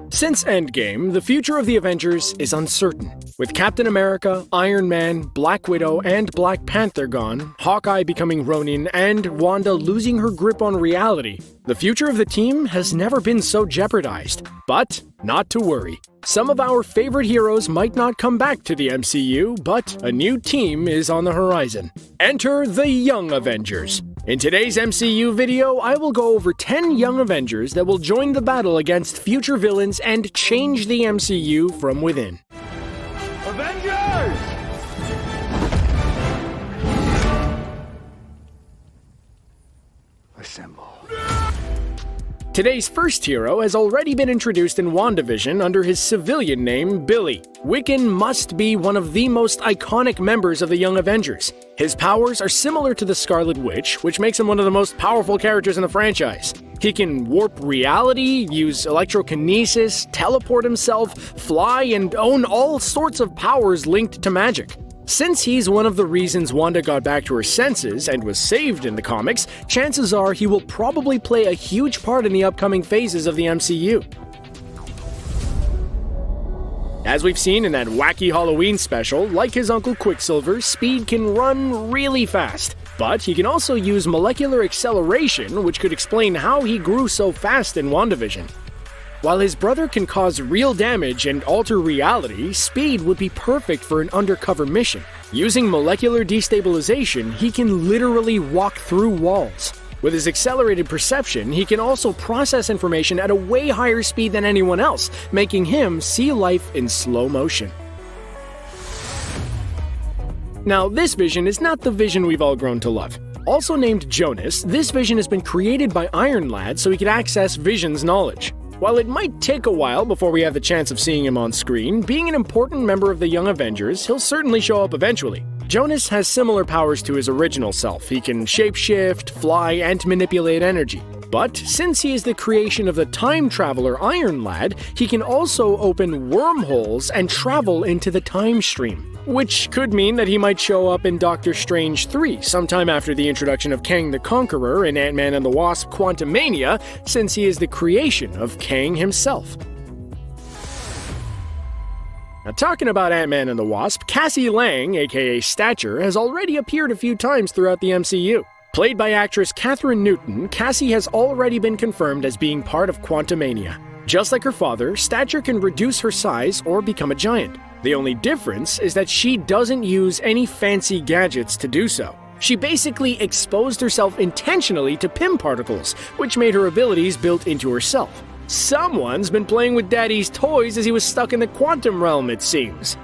Since Endgame, the future of the Avengers is uncertain. With Captain America, Iron Man, Black Widow, and Black Panther gone, Hawkeye becoming Ronin, and Wanda losing her grip on reality, the future of the team has never been so jeopardized. But not to worry. Some of our favorite heroes might not come back to the MCU, but a new team is on the horizon. Enter the Young Avengers. In today's MCU video, I will go over 10 Young Avengers that will join the battle against future villains and change the MCU from within. Avengers! Assemble. Today's first hero has already been introduced in WandaVision under his civilian name, Billy. Wiccan must be one of the most iconic members of the Young Avengers. His powers are similar to the Scarlet Witch, which makes him one of the most powerful characters in the franchise. He can warp reality, use electrokinesis, teleport himself, fly, and own all sorts of powers linked to magic. Since he's one of the reasons Wanda got back to her senses and was saved in the comics, chances are he will probably play a huge part in the upcoming phases of the MCU. As we've seen in that wacky Halloween special, like his Uncle Quicksilver, Speed can run really fast. But he can also use molecular acceleration, which could explain how he grew so fast in WandaVision. While his brother can cause real damage and alter reality, Speed would be perfect for an undercover mission. Using molecular destabilization, he can literally walk through walls. With his accelerated perception, he can also process information at a way higher speed than anyone else, making him see life in slow motion. Now, this Vision is not the Vision we've all grown to love. Also named Jonas, this Vision has been created by Iron Lad so he could access Vision's knowledge. While it might take a while before we have the chance of seeing him on screen, being an important member of the Young Avengers, he'll certainly show up eventually. Jonas has similar powers to his original self. He can shapeshift, fly, and manipulate energy. But since he is the creation of the time traveler Iron Lad, he can also open wormholes and travel into the time stream. Which could mean that he might show up in Doctor Strange 3 sometime after the introduction of Kang the Conqueror in Ant-Man and the Wasp: Quantumania, since he is the creation of Kang himself. Now, talking about Ant-Man and the Wasp, Cassie Lang, aka Stature, has already appeared a few times throughout the MCU. Played by actress Katherine Newton, Cassie has already been confirmed as being part of Quantumania. Just like her father, Stature can reduce her size or become a giant. The only difference is that she doesn't use any fancy gadgets to do so. She basically exposed herself intentionally to Pym particles, which made her abilities built into herself. Someone's been playing with Daddy's toys as he was stuck in the quantum realm, it seems.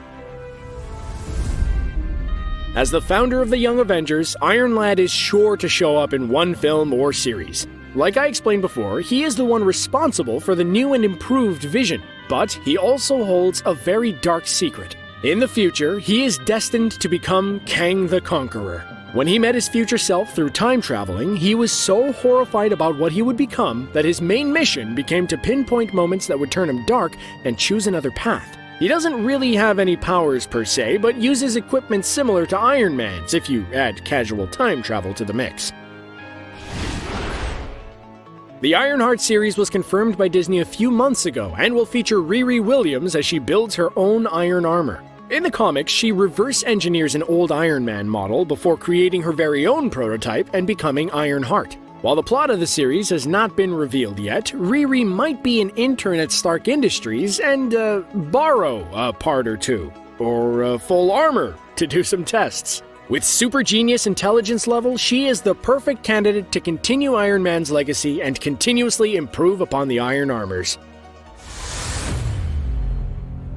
As the founder of the Young Avengers, Iron Lad is sure to show up in one film or series. Like I explained before, he is the one responsible for the new and improved Vision, but he also holds a very dark secret. In the future, he is destined to become Kang the Conqueror. When he met his future self through time traveling, he was so horrified about what he would become that his main mission became to pinpoint moments that would turn him dark and choose another path. He doesn't really have any powers per se, but uses equipment similar to Iron Man's if you add casual time travel to the mix. The Ironheart series was confirmed by Disney a few months ago and will feature Riri Williams as she builds her own iron armor. In the comics, she reverse engineers an old Iron Man model before creating her very own prototype and becoming Ironheart. While the plot of the series has not been revealed yet, Riri might be an intern at Stark Industries and borrow a part or two, or full armor, to do some tests. With super genius intelligence level, she is the perfect candidate to continue Iron Man's legacy and continuously improve upon the iron armors.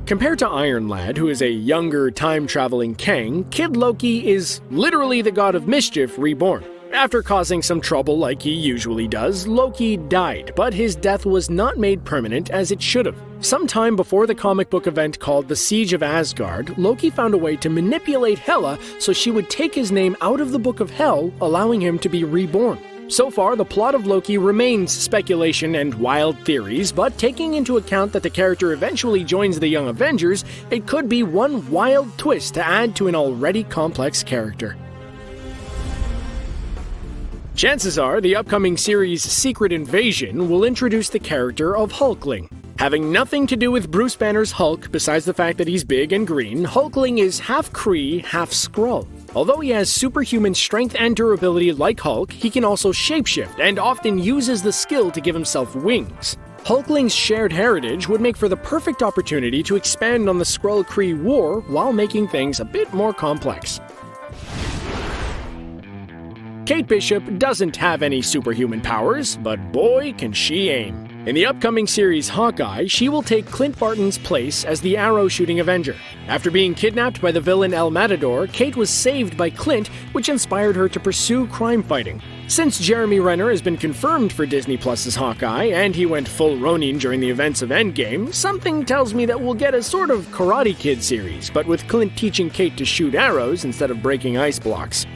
Compared to Iron Lad, who is a younger, time-traveling Kang, Kid Loki is literally the god of mischief reborn. After causing some trouble like he usually does, Loki died, but his death was not made permanent as it should have. Sometime before the comic book event called The Siege of Asgard, Loki found a way to manipulate Hela so she would take his name out of the Book of Hell, allowing him to be reborn. So far, the plot of Loki remains speculation and wild theories, but taking into account that the character eventually joins the Young Avengers, it could be one wild twist to add to an already complex character. Chances are the upcoming series' Secret Invasion will introduce the character of Hulkling. Having nothing to do with Bruce Banner's Hulk besides the fact that he's big and green, Hulkling is half Kree, half Skrull. Although he has superhuman strength and durability like Hulk, he can also shapeshift and often uses the skill to give himself wings. Hulkling's shared heritage would make for the perfect opportunity to expand on the Skrull-Kree war while making things a bit more complex. Kate Bishop doesn't have any superhuman powers, but boy can she aim. In the upcoming series Hawkeye, she will take Clint Barton's place as the arrow-shooting Avenger. After being kidnapped by the villain El Matador, Kate was saved by Clint, which inspired her to pursue crime fighting. Since Jeremy Renner has been confirmed for Disney Plus's Hawkeye, and he went full Ronin during the events of Endgame, something tells me that we'll get a sort of Karate Kid series, but with Clint teaching Kate to shoot arrows instead of breaking ice blocks.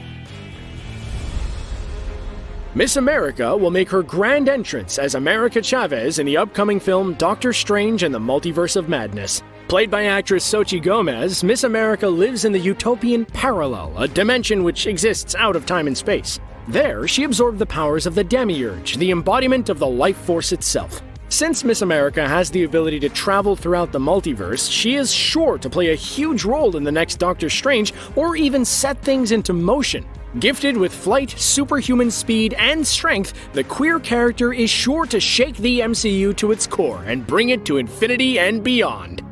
Miss America will make her grand entrance as America Chavez in the upcoming film Doctor Strange and the Multiverse of Madness. Played by actress Xochitl Gomez, Miss America lives in the utopian Parallel, a dimension which exists out of time and space. There, she absorbed the powers of the Demiurge, the embodiment of the life force itself. Since Miss America has the ability to travel throughout the multiverse, she is sure to play a huge role in the next Doctor Strange or even set things into motion. Gifted with flight, superhuman speed, and strength, the queer character is sure to shake the MCU to its core and bring it to infinity and beyond.